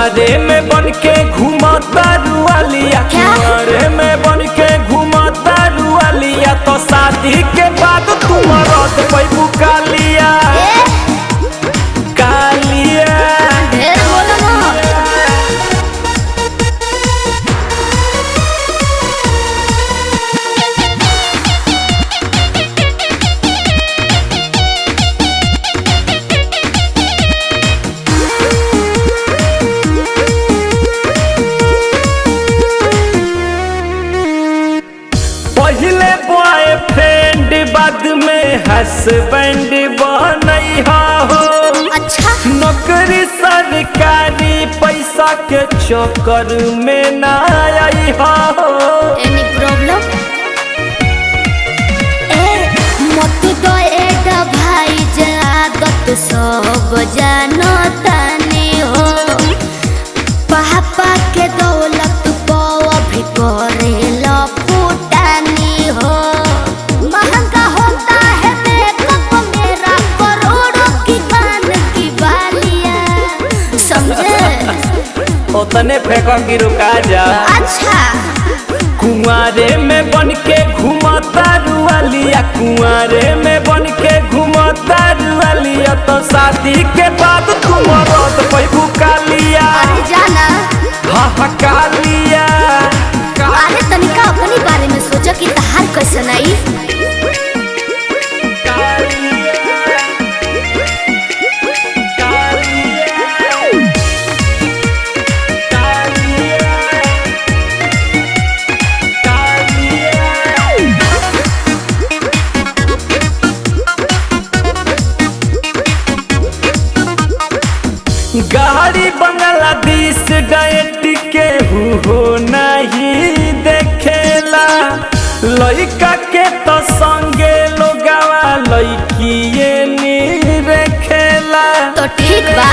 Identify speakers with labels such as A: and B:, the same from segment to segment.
A: कुंवारे में बन के घूमता रुआलिया, कुंवारे में बन के घूमता रुआलिया, तो शादी के बाद तुम रत पैबू कालिया कालिया। पहले बॉयफ्रेंड बाद में हस्बैंड बनैहा हो।
B: अच्छा
A: नौकरी सरकारी पैसा के चक्कर में ना आइहा हो।
B: एनी प्रॉब्लम मत दो एडा भाई जागत सब जानतानी हो। पापा के दौलत को अभी करेला फूटानी हो। महंगा होता है मेकअप मेरा, करोड़ों की कान की बालियां, समझे?
A: उतने फेंका की रुका जा।
B: अच्छा
A: कुंवारे में बन के घूमता रुआलिया, कुंवारे में बन के घूमता रुआलिया, तो शादी के बाद तुम रत पैबू कालिया।
B: अरे जाना
A: हाँ कालिया।
B: अरे तनिका अपनी बारे में सोचा कि तहार कैसन आई।
A: गाड़ी बांग्लादेश डायट के हो नहीं देखेला, लइका के तो संगे लोगावा लइकिए नी रखेला।
B: तो ठीक बा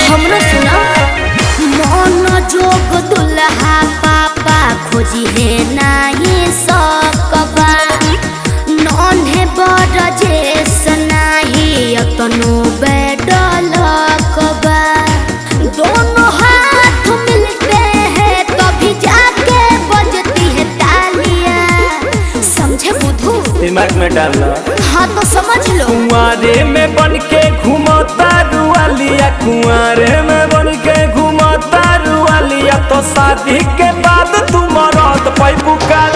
B: हमरो सुना। मन जोग दुल्हा पापा खोजी है नहीं सकबा, नॉन है बड़ जेस नहीं अतनो बेडल कबा। दोनों हाथ मिलते हैं तभी जाके बजती है तालियां, समझे बुद्धू?
A: दिमाग में डालना।
B: हाँ तो समझ लो।
A: कुंवारे में बन के घूमता रुआलिया, कुंवारे में बन के घूमता रुआलिया, तो शादी के बाद तुम रत पैबू कालिया।